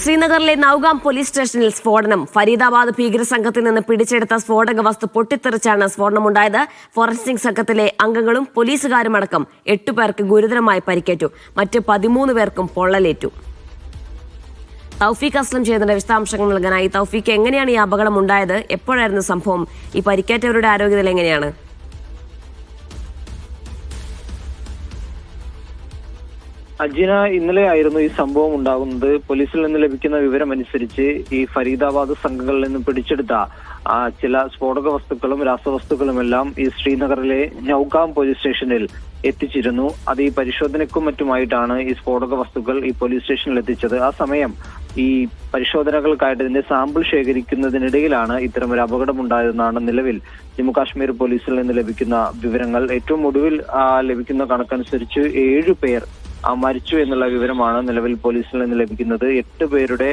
ശ്രീനഗറിലെ നൌഗാം പോലീസ് സ്റ്റേഷനിൽ സ്ഫോടനം. ഫരീദാബാദ് ഭീകര സംഘത്തിൽ നിന്ന് പിടിച്ചെടുത്ത സ്ഫോടക വസ്തു പൊട്ടിത്തെറിച്ചാണ് സ്ഫോടനമുണ്ടായത്. ഫോറൻസിക് സംഘത്തിലെ അംഗങ്ങളും പോലീസുകാരുമടക്കം 8 പേർക്ക് ഗുരുതരമായി പരിക്കേറ്റു. മറ്റ് 13 പേർക്കും പൊള്ളലേറ്റു. തൗഫീഖ് അസ്ലം ചെയ്യുന്നതിന്റെ വിശദാംശങ്ങൾ നൽകാനായി. തൗഫീഖ്, എങ്ങനെയാണ് ഈ അപകടം ഉണ്ടായത്? എപ്പോഴായിരുന്നു സംഭവം? ഈ പരിക്കേറ്റവരുടെ ആരോഗ്യനില എങ്ങനെയാണ്? അജിന, ഇന്നലെ ആയിരുന്നു ഈ സംഭവം ഉണ്ടാകുന്നത്. പോലീസിൽ നിന്ന് ലഭിക്കുന്ന വിവരം അനുസരിച്ച് ഈ ഫരീദാബാദ് സംഘങ്ങളിൽ നിന്ന് പിടിച്ചെടുത്ത ചില സ്ഫോടക വസ്തുക്കളും രാസവസ്തുക്കളുമെല്ലാം ഈ ശ്രീനഗറിലെ നൌഗാം പോലീസ് സ്റ്റേഷനിൽ എത്തിച്ചിരുന്നു. അത് ഈ പരിശോധനയ്ക്കും മറ്റുമായിട്ടാണ് ഈ സ്ഫോടക വസ്തുക്കൾ ഈ പോലീസ് സ്റ്റേഷനിൽ എത്തിച്ചത്. ആ സമയം ഈ പരിശോധനകൾക്കായിട്ട് ഇതിന്റെ സാമ്പിൾ ശേഖരിക്കുന്നതിനിടയിലാണ് ഇത്തരമൊരു അപകടം ഉണ്ടായതെന്നാണ് നിലവിൽ ജമ്മു കാശ്മീർ പോലീസിൽ നിന്ന് ലഭിക്കുന്ന വിവരങ്ങൾ. ഏറ്റവും ഒടുവിൽ ലഭിക്കുന്ന കണക്കനുസരിച്ച് 7 പേർ മരിച്ചു എന്നുള്ള വിവരമാണ് നിലവിൽ പോലീസിൽ നിന്ന് ലഭിക്കുന്നത്. 8 പേരുടെ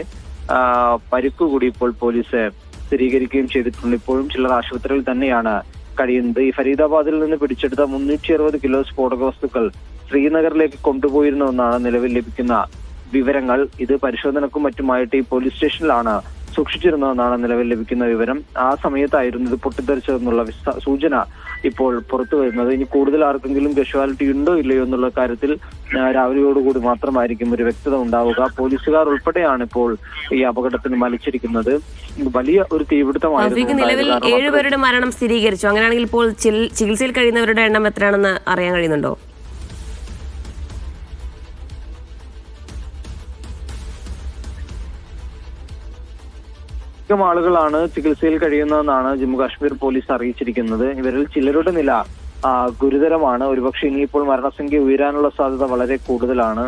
പരിക്കു കൂടി ഇപ്പോൾ പോലീസ് സ്ഥിരീകരിക്കുകയും ചെയ്തിട്ടുണ്ട്. ഇപ്പോഴും ചിലർ ആശുപത്രിയിൽ തന്നെയാണ് കഴിയുന്നത്. ഈ ഫരീദാബാദിൽ നിന്ന് പിടിച്ചെടുത്ത 360 കിലോ സ്ഫോടക വസ്തുക്കൾ ശ്രീനഗറിലേക്ക് കൊണ്ടുപോയിരുന്നുവെന്നാണ് നിലവിൽ ലഭിക്കുന്ന വിവരങ്ങൾ. ഇത് പരിശോധനക്കും മറ്റുമായിട്ട് ഈ പോലീസ് സ്റ്റേഷനിലാണ് സൂക്ഷിച്ചിരുന്നതെന്നാണ് നിലവിൽ ലഭിക്കുന്ന വിവരം. ആ സമയത്തായിരുന്നു ഇത് പൊട്ടിത്തെറിച്ചതെന്നുള്ള സൂചന ഇപ്പോൾ പുറത്തു വരുന്നത്. ഇനി കൂടുതൽ ആർക്കെങ്കിലും കാഷ്വാലിറ്റി ഉണ്ടോ ഇല്ലയോ എന്നുള്ള കാര്യത്തിൽ രാവിലെയോടുകൂടി മാത്രമായിരിക്കും ഒരു വ്യക്തത ഉണ്ടാവുക. പോലീസുകാർ ഉൾപ്പെടെയാണ് ഇപ്പോൾ ഈ അപകടത്തിന് മലിച്ചിരിക്കുന്നത്. വലിയ ഒരു തീപിടുത്തമായിരുന്നു. നിലവിൽ 7 പേരുടെ മരണം സ്ഥിരീകരിച്ചു. അങ്ങനെയാണെങ്കിൽ ഇപ്പോൾ ചികിത്സയിൽ കഴിയുന്നവരുടെ എണ്ണം എത്രയാണെന്ന് അറിയാൻ കഴിയുന്നുണ്ടോ? ആളുകളാണ് ചികിത്സയിൽ കഴിയുന്നതെന്നാണ് ജമ്മു കാശ്മീർ പോലീസ് അറിയിച്ചിരിക്കുന്നത്. ഇവരിൽ ചിലരുടെ നില ഗുരുതരമാണ്. ഒരുപക്ഷെ ഇനിയിപ്പോൾ മരണസംഖ്യ ഉയരാനുള്ള സാധ്യത വളരെ കൂടുതലാണ്.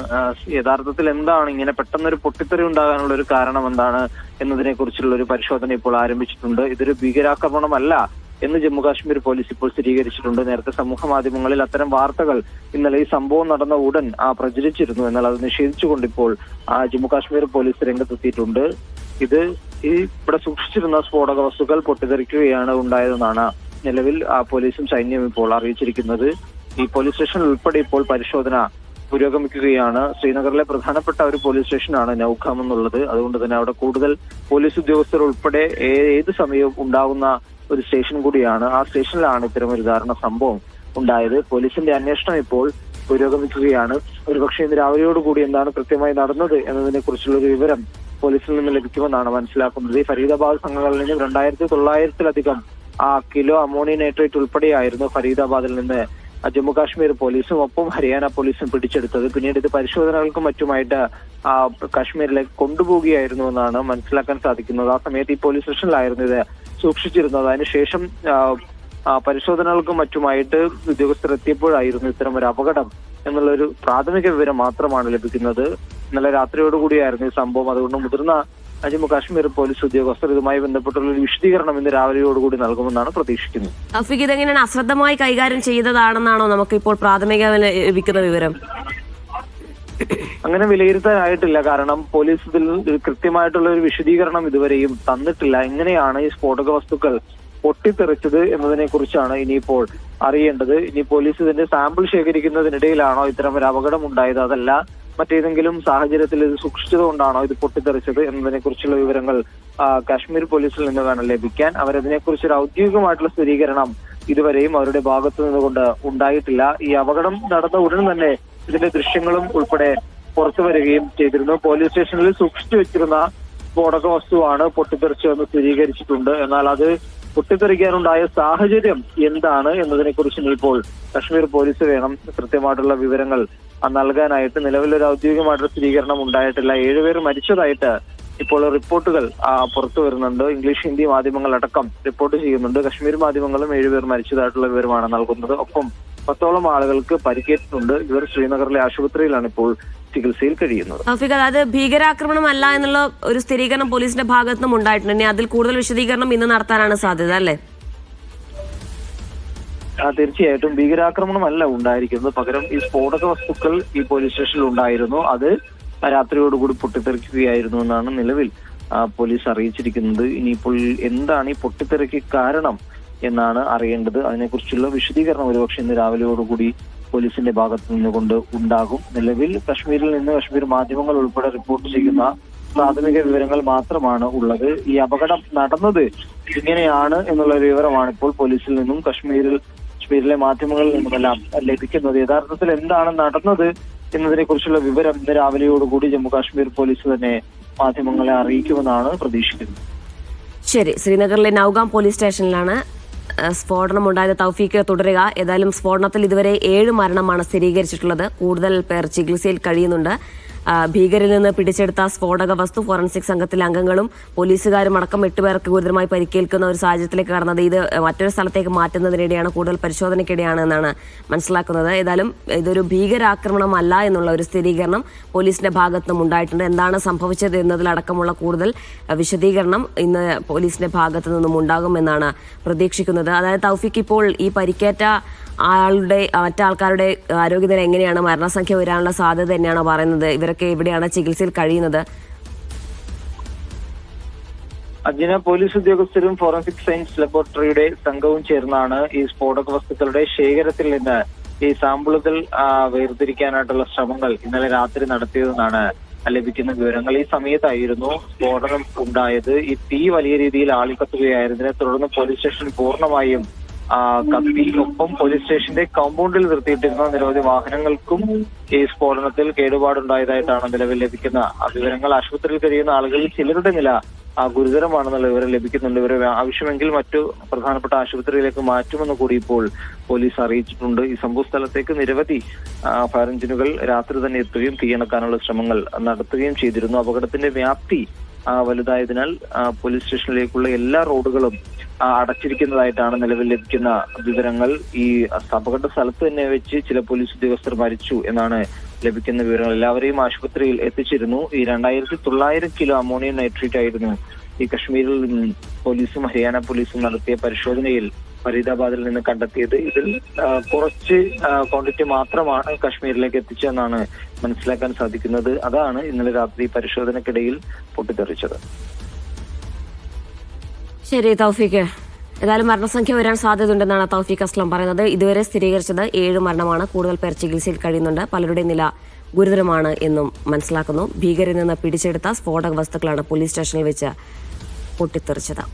യഥാർത്ഥത്തിൽ എന്താണ് ഇങ്ങനെ പെട്ടെന്നൊരു പൊട്ടിത്തെറി ഉണ്ടാകാനുള്ള ഒരു കാരണം എന്താണ് എന്നതിനെ കുറിച്ചുള്ള ഒരു പരിശോധന ഇപ്പോൾ ആരംഭിച്ചിട്ടുണ്ട്. ഇതൊരു ഭീകരാക്രമണമല്ല എന്ന് ജമ്മു കാശ്മീർ പോലീസ് ഇപ്പോൾ സ്ഥിരീകരിച്ചിട്ടുണ്ട്. നേരത്തെ സമൂഹ മാധ്യമങ്ങളിൽ അത്തരം വാർത്തകൾ ഇന്നലെ ഈ സംഭവം നടന്ന ഉടൻ പ്രചരിച്ചിരുന്നു. എന്നാൽ അത് നിഷേധിച്ചുകൊണ്ട് ഇപ്പോൾ ജമ്മു കാശ്മീർ പോലീസ് രംഗത്തെത്തിയിട്ടുണ്ട്. ഇത് ഇവിടെ സൂക്ഷിച്ചിരുന്ന സ്ഫോടക വസ്തുക്കൾ പൊട്ടിത്തെറിക്കുകയാണ് ഉണ്ടായതെന്നാണ് നിലവിൽ പോലീസും സൈന്യവും ഇപ്പോൾ അറിയിച്ചിരിക്കുന്നത്. ഈ പോലീസ് സ്റ്റേഷനിൽ ഉൾപ്പെടെ ഇപ്പോൾ പരിശോധന പുരോഗമിക്കുകയാണ്. ശ്രീനഗറിലെ പ്രധാനപ്പെട്ട ഒരു പോലീസ് സ്റ്റേഷനാണ് നൌഗാം എന്നുള്ളത്. അതുകൊണ്ട് തന്നെ അവിടെ കൂടുതൽ പോലീസ് ഉദ്യോഗസ്ഥർ ഉൾപ്പെടെ ഏത് സമയവും ഉണ്ടാകുന്ന ഒരു സ്റ്റേഷൻ കൂടിയാണ്. ആ സ്റ്റേഷനിലാണ് ഇത്തരമൊരു ദാരുണ സംഭവം ഉണ്ടായത്. പോലീസിന്റെ അന്വേഷണം ഇപ്പോൾ പുരോഗമിക്കുകയാണ്. ഒരുപക്ഷെ ഇന്ന് രാവിലെയോടുകൂടി എന്താണ് കൃത്യമായി നടന്നത് എന്നതിനെ കുറിച്ചുള്ള ഒരു വിവരം പോലീസിൽ നിന്ന് ലഭിക്കുമെന്നാണ് മനസ്സിലാക്കുന്നത്. ഈ ഫരീദാബാദ് സംഘങ്ങളിൽ നിന്ന് 2900-ലധികം കിലോ അമോണിയം നൈട്രേറ്റ് ഉൾപ്പെടെയായിരുന്നു ഫരീദാബാദിൽ നിന്ന് ജമ്മു കാശ്മീർ പോലീസും ഒപ്പം ഹരിയാന പോലീസും പിടിച്ചെടുത്തത്. പിന്നീട് ഇത് പരിശോധനകൾക്കും മറ്റുമായിട്ട് കാശ്മീരിലേക്ക് കൊണ്ടുപോവുകയായിരുന്നു എന്നാണ് മനസ്സിലാക്കാൻ സാധിക്കുന്നത്. ആ സമയത്ത് ഈ പോലീസ് സ്റ്റേഷനിലായിരുന്നു ഇത് സൂക്ഷിച്ചിരുന്നത്. അതിനുശേഷം പരിശോധനകൾക്കും മറ്റുമായിട്ട് ഉദ്യോഗസ്ഥർ എത്തിയപ്പോഴായിരുന്നു ഇത്തരം ഒരു അപകടം എന്നുള്ളൊരു പ്രാഥമിക വിവരം മാത്രമാണ് ലഭിക്കുന്നത്. ഇന്നലെ രാത്രിയോടുകൂടിയായിരുന്നു ഈ സംഭവം. അതുകൊണ്ട് മുതിർന്ന ജമ്മു കാശ്മീർ പോലീസ് ഉദ്യോഗസ്ഥർ ഇതുമായി ബന്ധപ്പെട്ടുള്ള ഒരു വിശദീകരണം ഇന്ന് രാവിലെയോടുകൂടി നൽകുമെന്നാണ് പ്രതീക്ഷിക്കുന്നത്. തൗഫീഖ്, ഇതെങ്ങനെയാണ് അശ്രദ്ധമായി കൈകാര്യം ചെയ്തതാണെന്നാണോ നമുക്ക് ഇപ്പോൾ പ്രാഥമികമായി ലഭിക്കുന്ന വിവരം? അങ്ങനെ വിലയിരുത്താനായിട്ടില്ല. കാരണം പോലീസ് ഇതിൽ കൃത്യമായിട്ടുള്ള ഒരു വിശദീകരണം ഇതുവരെയും തന്നിട്ടില്ല. എങ്ങനെയാണ് ഈ സ്ഫോടക വസ്തുക്കൾ പൊട്ടിത്തെറിച്ചത് എന്നതിനെ കുറിച്ചാണ് ഇനിയിപ്പോൾ അറിയേണ്ടത്. ഇനി പോലീസ് ഇതിന്റെ സാമ്പിൾ ശേഖരിക്കുന്നതിനിടയിലാണോ ഇത്തരം ഒരു അപകടം ഉണ്ടായത്, അതല്ല മറ്റേതെങ്കിലും സാഹചര്യത്തിൽ ഇത് സൂക്ഷിച്ചതുകൊണ്ടാണോ ഇത് പൊട്ടിത്തെറിച്ചത് എന്നതിനെ കുറിച്ചുള്ള വിവരങ്ങൾ കാശ്മീർ പോലീസിൽ നിന്ന് വേണം ലഭിക്കാൻ. അവരതിനെക്കുറിച്ചൊരു ഔദ്യോഗികമായിട്ടുള്ള സ്ഥിരീകരണം ഇതുവരെയും അവരുടെ ഭാഗത്തു നിന്നുകൊണ്ട് ഉണ്ടായിട്ടില്ല. ഈ അപകടം നടന്ന ഉടൻ തന്നെ ഇതിന്റെ ദൃശ്യങ്ങളും ഉൾപ്പെടെ പുറത്തു വരികയും ചെയ്തിരുന്നു. പോലീസ് സ്റ്റേഷനിൽ സൂക്ഷിച്ചു വെച്ചിരുന്ന സ്ഫോടക വസ്തുവാണ് പൊട്ടിത്തെറിച്ചതെന്ന് സ്ഥിരീകരിച്ചിട്ടുണ്ട്. എന്നാൽ അത് പൊട്ടിത്തെറിക്കാനുണ്ടായ സാഹചര്യം എന്താണ് എന്നതിനെ കുറിച്ച് ഇപ്പോൾ കശ്മീർ പോലീസ് വേണം കൃത്യമായിട്ടുള്ള വിവരങ്ങൾ നൽകാനായിട്ട്. നിലവിലൊരു ഔദ്യോഗികമായിട്ടുള്ള സ്ഥിരീകരണം ഉണ്ടായിട്ടില്ല. 7 പേർ മരിച്ചതായിട്ട് ഇപ്പോൾ റിപ്പോർട്ടുകൾ പുറത്തു വരുന്നുണ്ട്. ഇംഗ്ലീഷ്, ഹിന്ദി മാധ്യമങ്ങൾ അടക്കം റിപ്പോർട്ട് ചെയ്യുന്നുണ്ട്. കശ്മീർ മാധ്യമങ്ങളും 7 പേർ മരിച്ചതായിട്ടുള്ള വിവരമാണ് നൽകുന്നത്. ഒപ്പം 10ഓളം ആളുകൾക്ക് പരിക്കേറ്റിട്ടുണ്ട്. ഇവർ ശ്രീനഗറിലെ ആശുപത്രിയിലാണ് ഇപ്പോൾ ചികിത്സയിൽ കഴിയുന്നത്. അതായത് ഭീകരാക്രമണമല്ല എന്നുള്ള ഒരു സ്ഥിരീകരണം പോലീസിന്റെ ഭാഗത്തു നിന്നും ഉണ്ടായിട്ടുണ്ട്. അതിൽ കൂടുതൽ വിശദീകരണം ഇന്ന് നടത്താനാണ് സാധ്യത, അല്ലേ? തീർച്ചയായിട്ടും ഭീകരാക്രമണമല്ല ഉണ്ടായിരിക്കുന്നത്. പകരം ഈ സ്ഫോടക വസ്തുക്കൾ ഈ പോലീസ് സ്റ്റേഷനിൽ ഉണ്ടായിരുന്നു. അത് രാത്രിയോടുകൂടി പൊട്ടിത്തെറിക്കുകയായിരുന്നു എന്നാണ് നിലവിൽ പോലീസ് അറിയിച്ചിരിക്കുന്നത്. ഇനിയിപ്പോൾ എന്താണ് ഈ പൊട്ടിത്തെറിക്ക് കാരണം എന്നാണ് അറിയേണ്ടത്. അതിനെക്കുറിച്ചുള്ള വിശദീകരണം ഒരുപക്ഷെ ഇന്ന് രാവിലെയോടുകൂടി പോലീസിന്റെ ഭാഗത്തു നിന്നുകൊണ്ട് ഉണ്ടാകും. നിലവിൽ കശ്മീരിൽ നിന്ന് കശ്മീർ മാധ്യമങ്ങൾ ഉൾപ്പെടെ റിപ്പോർട്ട് ചെയ്യുന്ന പ്രാഥമിക വിവരങ്ങൾ മാത്രമാണ് ഉള്ളത്. ഈ അപകടം നടന്നത് ഇങ്ങനെയാണ് എന്നുള്ള ഒരു വിവരമാണ് ഇപ്പോൾ പോലീസിൽ നിന്നും കശ്മീരിലെ മാധ്യമങ്ങളിൽ നിന്നുമെല്ലാം ലഭിക്കുന്നത്. യഥാർത്ഥത്തിൽ എന്താണ് നടന്നത് എന്നതിനെ കുറിച്ചുള്ള വിവരം ഇന്ന് രാവിലെയോടുകൂടി ജമ്മു കാശ്മീർ പോലീസ് തന്നെ മാധ്യമങ്ങളെ അറിയിക്കുമെന്നാണ് പ്രതീക്ഷിക്കുന്നത്. ശരി, ശ്രീനഗറിലെ നൌഗാം പോലീസ് സ്റ്റേഷനിലാണ് സ്ഫോടനമുണ്ടായത്. തൗഫീക്ക് തുടരുക. ഏതായാലും സ്ഫോടനത്തിൽ ഇതുവരെ 7 മരണമാണ് സ്ഥിരീകരിച്ചിട്ടുള്ളത്. കൂടുതൽ പേർ ചികിത്സയിൽ കഴിയുന്നുണ്ട്. ഭീകരിൽ നിന്ന് പിടിച്ചെടുത്ത സ്ഫോടക വസ്തു ഫോറൻസിക് സംഘത്തിലെ അംഗങ്ങളും പോലീസുകാരും അടക്കം 8 പേർക്ക് ഗുരുതരമായി പരിക്കേൽക്കുന്ന ഒരു സാഹചര്യത്തിലേക്ക് കടന്നത്. ഇത് മറ്റൊരു സ്ഥലത്തേക്ക് മാറ്റുന്നതിനിടെയാണ്, കൂടുതൽ പരിശോധനയ്ക്കിടെയാണ് എന്നാണ് മനസ്സിലാക്കുന്നത്. ഏതായാലും ഇതൊരു ഭീകരാക്രമണമല്ല എന്നുള്ള ഒരു സ്ഥിരീകരണം പോലീസിന്റെ ഭാഗത്തുനിന്നും ഉണ്ടായിട്ടുണ്ട്. എന്താണ് സംഭവിച്ചത് എന്നതിലടക്കമുള്ള കൂടുതൽ വിശദീകരണം ഇന്ന് പോലീസിന്റെ ഭാഗത്തു നിന്നും ഉണ്ടാകുമെന്നാണ് പ്രതീക്ഷിക്കുന്നത്. അതായത് തൗഫീഖ്, ഇപ്പോൾ ഈ പരിക്കേറ്റ മറ്റാൾക്കാരുടെ ആരോഗ്യനില എങ്ങനെയാണ്? മരണസംഖ്യ വരാനുള്ള സാധ്യത തന്നെയാണോ പറയുന്നത്? ഇവരൊക്കെ എവിടെയാണ് ചികിത്സയിൽ കഴിയുന്നത്? അജിന, പോലീസ് ഉദ്യോഗസ്ഥരും ഫോറൻസിക് സയൻസ് ലബോറട്ടറിയുടെ സംഘവും ചേർന്നാണ് ഈ സ്ഫോടക വസ്തുക്കളുടെ ശേഖരത്തിൽ നിന്ന് ഈ സാമ്പിളുകൾ വേർതിരിക്കാനായിട്ടുള്ള ശ്രമങ്ങൾ ഇന്നലെ രാത്രി നടത്തിയതെന്നാണ് ലഭിക്കുന്ന വിവരങ്ങൾ. ഈ സമയത്തായിരുന്നു സ്ഫോടനം ഉണ്ടായത്. ഈ തീ വലിയ രീതിയിൽ ആളിക്കത്തുകയായിരുന്നതിനെ തുടർന്ന് പോലീസ് സ്റ്റേഷൻ പൂർണ്ണമായും കത്തി. ഒപ്പം പോലീസ് സ്റ്റേഷന്റെ കോമ്പൗണ്ടിൽ നിർത്തിയിട്ടിരുന്ന നിരവധി വാഹനങ്ങൾക്കും ഈ സ്ഫോടനത്തിൽ കേടുപാടുണ്ടായതായിട്ടാണ് നിലവിൽ ലഭിക്കുന്ന വിവരങ്ങൾ. ആശുപത്രിയിൽ കഴിയുന്ന ആളുകളിൽ ചിലരുടെ നില ഗുരുതരമാണെന്നുള്ള വിവരം ലഭിക്കുന്നുണ്ട്. ഇവരെ ആവശ്യമെങ്കിൽ മറ്റു പ്രധാനപ്പെട്ട ആശുപത്രിയിലേക്ക് മാറ്റുമെന്ന് കൂടി ഇപ്പോൾ പോലീസ് അറിയിച്ചിട്ടുണ്ട്. ഈ സംഭവ സ്ഥലത്തേക്ക് നിരവധി ഫയർ എഞ്ചിനുകൾ രാത്രി തന്നെ എത്തുകയും തീയണക്കാനുള്ള ശ്രമങ്ങൾ നടത്തുകയും ചെയ്തിരുന്നു. അപകടത്തിന്റെ വ്യാപ്തി വലുതായതിനാൽ പോലീസ് സ്റ്റേഷനിലേക്കുള്ള എല്ലാ റോഡുകളും അടച്ചിരിക്കുന്നതായിട്ടാണ് നിലവിൽ ലഭിക്കുന്ന വിവരങ്ങൾ. ഈ അപകട സ്ഥലത്ത് തന്നെ വെച്ച് ചില പോലീസ് ഉദ്യോഗസ്ഥർ മരിച്ചു എന്നാണ് ലഭിക്കുന്ന വിവരങ്ങൾ. എല്ലാവരെയും ആശുപത്രിയിൽ എത്തിച്ചിരുന്നു. ഈ 2900 കിലോ അമോണിയം നൈട്രേറ്റ് ആയിരുന്നു ഈ കശ്മീരിൽ പോലീസും ഹരിയാന പോലീസും നടത്തിയ പരിശോധനയിൽ ഫരീദാബാദിൽ നിന്ന് കണ്ടെത്തിയത്. ഇതിൽ കുറച്ച് ക്വാണ്ടിറ്റി മാത്രമാണ് കശ്മീരിലേക്ക് എത്തിച്ചതെന്നാണ് മനസ്സിലാക്കാൻ സാധിക്കുന്നത്. അതാണ് ഇന്നലെ രാത്രി പരിശോധനയ്ക്കിടയിൽ പൊട്ടിത്തെറിച്ചത്. ശരി തൗഫീഖ്, ഏതായാലും മരണസംഖ്യ വരാൻ സാധ്യതയുണ്ടെന്നാണ് തൗഫീഖ് അസ്ലം പറയുന്നത്. ഇതുവരെ സ്ഥിരീകരിച്ചത് 7 മരണമാണ്. കൂടുതൽ പേർ ചികിത്സയിൽ കഴിയുന്നുണ്ട്. പലരുടെയും നില ഗുരുതരമാണ് എന്നും മനസ്സിലാക്കുന്നു. ഭീകരിൽ നിന്ന് പിടിച്ചെടുത്ത സ്ഫോടക വസ്തുക്കളാണ് പോലീസ് സ്റ്റേഷനിൽ വെച്ച് പൊട്ടിത്തെറിച്ചത്.